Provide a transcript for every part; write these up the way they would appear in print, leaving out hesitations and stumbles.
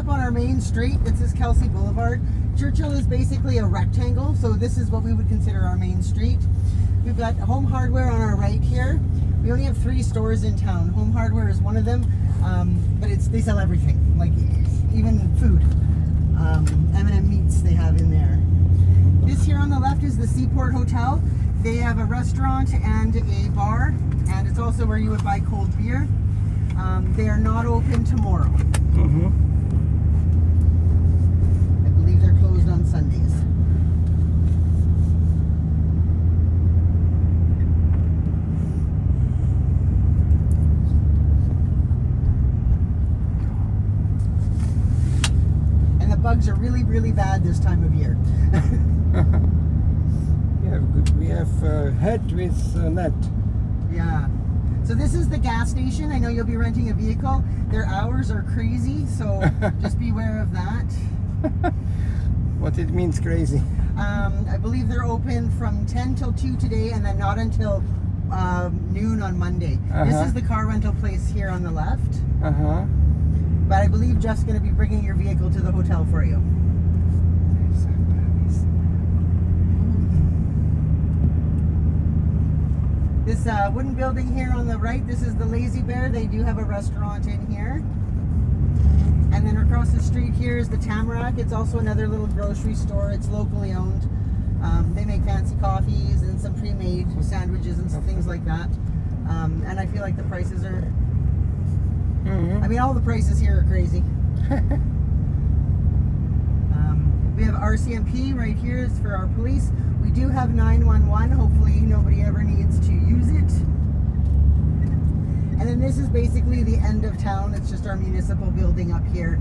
up on our main street. This is Kelsey Boulevard. Churchill is basically a rectangle, so this is what we would consider our main street. We've got Home Hardware on our right here. We only have 3 stores in town. Home Hardware is one of them, but they sell everything, like even food. M&M meats they have in there. This here on the left is the Seaport Hotel. They have a restaurant and a bar, and it's also where you would buy cold beer. They are not open tomorrow. I believe they're closed on Sundays. And the bugs are really, really bad this time of year. We have head with net. Yeah. So this is the gas station. I know you'll be renting a vehicle. Their hours are crazy, so just beware of that. What it means crazy? I believe they're open from 10 till 2 today, and then not until noon on Monday. This is the car rental place here on the left. But I believe Jeff's going to be bringing your vehicle to the hotel for you. This wooden building here on the right, this is the Lazy Bear. They do have a restaurant in here. And then across the street here is the Tamarack. It's also another little grocery store. It's locally owned. They make fancy coffees and some pre-made sandwiches and some things like that. And I feel like the prices are... I mean, all the prices here are crazy. We have RCMP right here is for our police. We do have 911. Hopefully nobody ever needs to use it. And then this is basically the end of town. It's just our municipal building up here.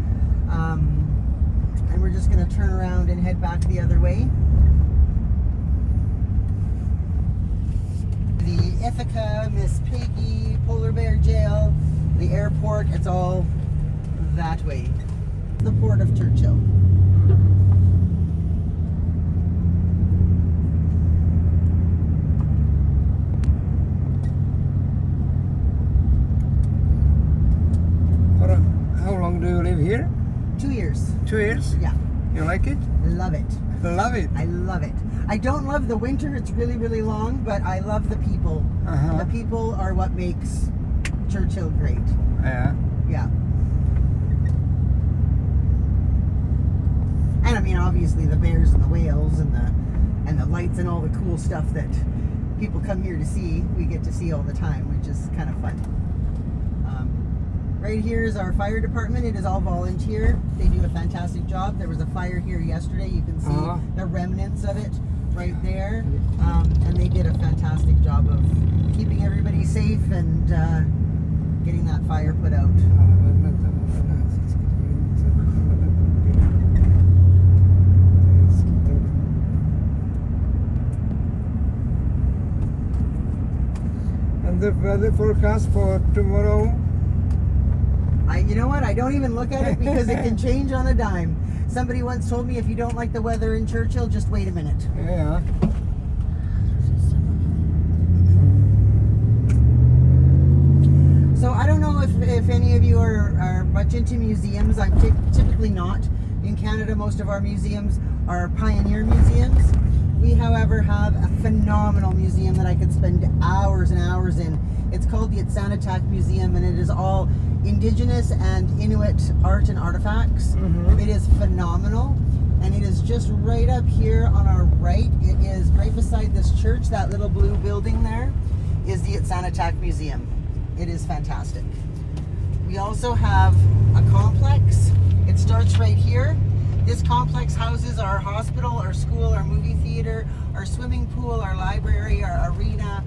And we're just going to turn around and head back the other way. The Ithaca, Miss Piggy, Polar Bear Jail, the airport, it's all that way. The Port of Churchill. How long do you live here? 2 years. 2 years? Yeah. You like it? Love it. Love it. I love it. I don't love the winter. It's really, really long, but I love the people. The people are what makes Churchill great. Yeah. Yeah. And I mean, obviously the bears and the whales and the lights and all the cool stuff that people come here to see, we get to see all the time, which is kind of fun. Right here is our fire department. It is all volunteer. They do a fantastic job. There was a fire here yesterday. You can see the remnants of it right there. And they did a fantastic job of keeping everybody safe and getting that fire put out. And the weather forecast for tomorrow? You know what? I don't even look at it because it can change on a dime. Somebody once told me if you don't like the weather in Churchill, just wait a minute. Yeah. So I don't know if any of you are much into museums. I'm typically not. In Canada, most of our museums are pioneer museums. We, however, have a phenomenal museum that I could spend hours and hours in. It's called the Eskimo Museum, and it is all Indigenous and Inuit art and artifacts. It is phenomenal, and it is just right up here on our right. It is right beside this church. That little blue building there is the Eskimo Museum. It is fantastic. We also have a complex. It starts right here. This complex houses our hospital, our school, our movie theater, our swimming pool, our library, our arena,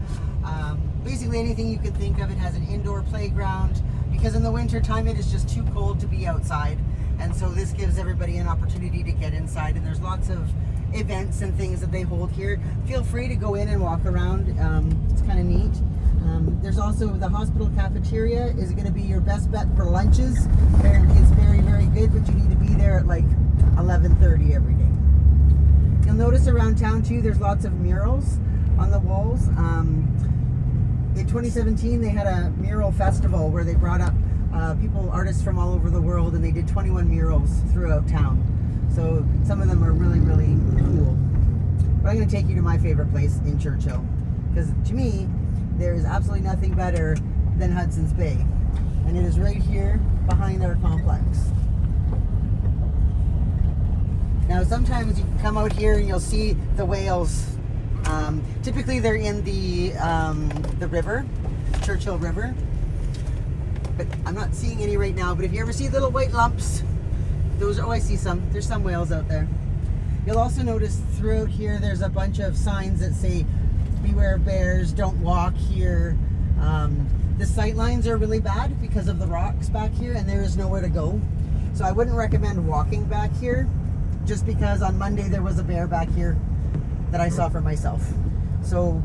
basically anything you could think of. It has an indoor playground because in the winter time it is just too cold to be outside, and so this gives everybody an opportunity to get inside, and there's lots of events and things that they hold here. Feel free to go in and walk around. It's kind of neat. There's also the hospital cafeteria is going to be your best bet for lunches. Apparently it's very, very good, but you need to be there at like 11:30 every day. You'll notice around town too, there's lots of murals on the walls. In 2017, they had a mural festival where they brought up artists from all over the world, and they did 21 murals throughout town. So some of them are really, really cool. But I'm going to take you to my favorite place in Churchill, because to me, there is absolutely nothing better than Hudson's Bay. And it is right here behind our complex. Now sometimes you can come out here and you'll see the whales. Typically they're in the river, Churchill River. But I'm not seeing any right now. But if you ever see little white lumps, those are, oh, I see some. There's some whales out there. You'll also notice throughout here there's a bunch of signs that say beware bears, don't walk here. The sight lines are really bad because of the rocks back here, and there is nowhere to go. So I wouldn't recommend walking back here, just because on Monday there was a bear back here that I saw for myself. So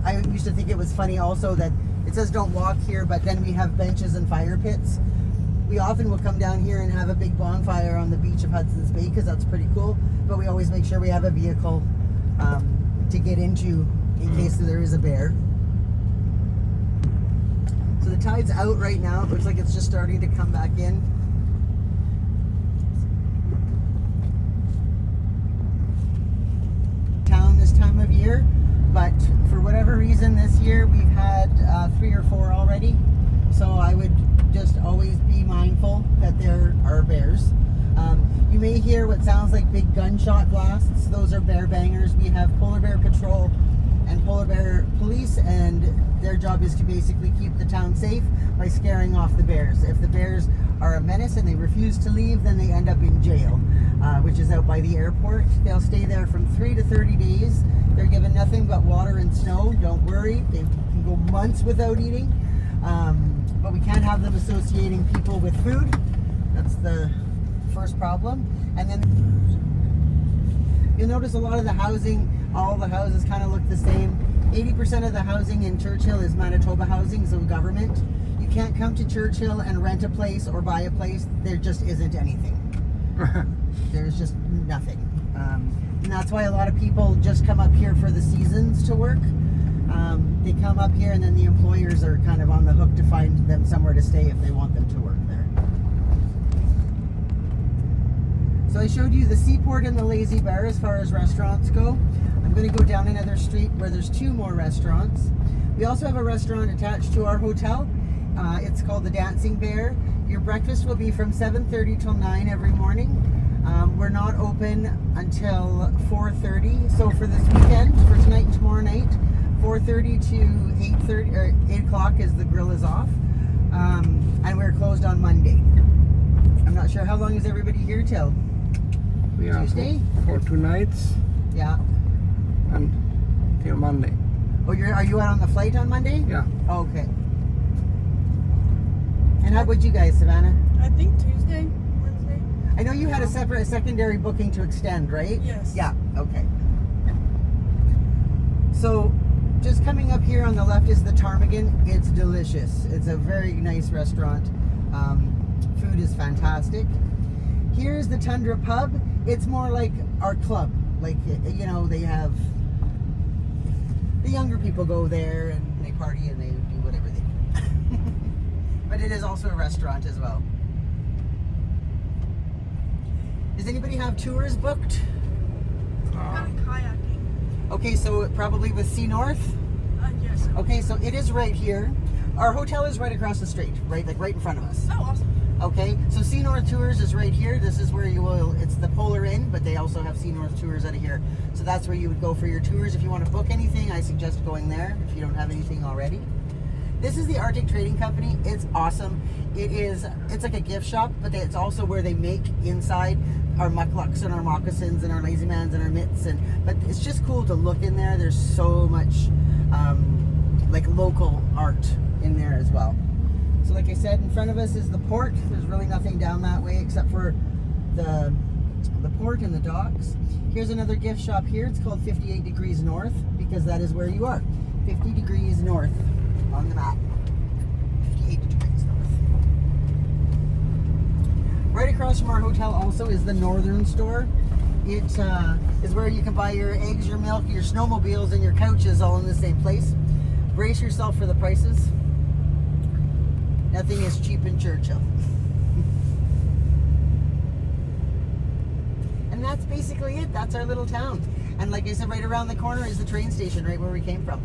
I used to think it was funny also that it says don't walk here, but then we have benches and fire pits. We often will come down here and have a big bonfire on the beach of Hudson's Bay, because that's pretty cool, but we always make sure we have a vehicle to get into in case there is a bear. So the tide's out right now. It looks like it's just starting to come back in. Town this time of year, but for whatever reason this year we've had 3 or 4 already. So I would just always be mindful that there are bears. You may hear what sounds like big gunshot blasts. Those are bear bangers. We have polar bear patrol and polar bear police, and their job is to basically keep the town safe by scaring off the bears. If the bears are a menace and they refuse to leave, then they end up in jail, which is out by the airport. They'll stay there from 3 to 30 days. They're given nothing but water and snow. Don't worry, they can go months without eating. But we can't have them associating people with food. That's the first problem. And then you'll notice a lot of the housing, all the houses kind of look the same. 80% of the housing in Churchill is Manitoba housing, so government. You can't come to Churchill and rent a place or buy a place. There just isn't anything. There's just nothing. And that's why a lot of people just come up here for the seasons to work. They come up here, and then the employers are kind of on the hook to find them somewhere to stay if they want them to work there. So I showed you the Seaport and the Lazy Bar as far as restaurants go. I'm going to go down another street where there's 2 more restaurants. We also have a restaurant attached to our hotel. It's called the Dancing Bear. Your breakfast will be from 7:30 till 9 every morning. We're not open until 4:30. So for this weekend, for tonight and tomorrow night, 4:30 to 8:30 or 8 o'clock is the grill is off, and we're closed on Monday. I'm not sure how long is everybody here till. We are Tuesday? for 2 nights Yeah. and till Monday. Oh, are you out on the flight on Monday? Yeah. Okay. And how about you guys, Savannah? I think Tuesday, Wednesday. I know you had a secondary booking to extend, right? Yes. Yeah. Okay. So, just coming up here on the left is the Ptarmigan. It's delicious. It's a very nice restaurant. Food is fantastic. Here's the Tundra Pub. It's more like our club. Like, you know, they have the younger people go there and they party and they do whatever they do. But it is also a restaurant as well. Does anybody have tours booked? Got kayaking. Okay, so probably with Sea North. Yes. Okay, so it is right here. Our hotel is right across the street, right, like right in front of us. Oh, awesome. Okay, so Sea North Tours is right here. This is where you will, it's the Polar Inn, but they also have Sea North Tours out of here. So that's where you would go for your tours. If you want to book anything, I suggest going there if you don't have anything already. This is the Arctic Trading Company. It's awesome. It's like a gift shop, but it's also where they make inside our mucklucks and our moccasins and our lazy mans and our mitts. But it's just cool to look in there. There's so much like local art in there as well. So like I said, in front of us is the port. There's really nothing down that way except for the port and the docks. Here's another gift shop here. It's called 58 Degrees North because that is where you are. 50 degrees north on the map. 58 degrees north. Right across from our hotel also is the Northern Store. It is where you can buy your eggs, your milk, your snowmobiles, and your couches all in the same place. Brace yourself for the prices. Nothing is cheap in Churchill. And that's basically it. That's our little town. And like I said, right around the corner is the train station, right where we came from.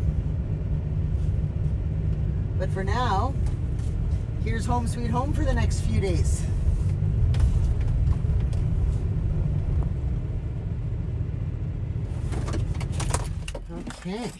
But for now, here's home sweet home for the next few days. Okay.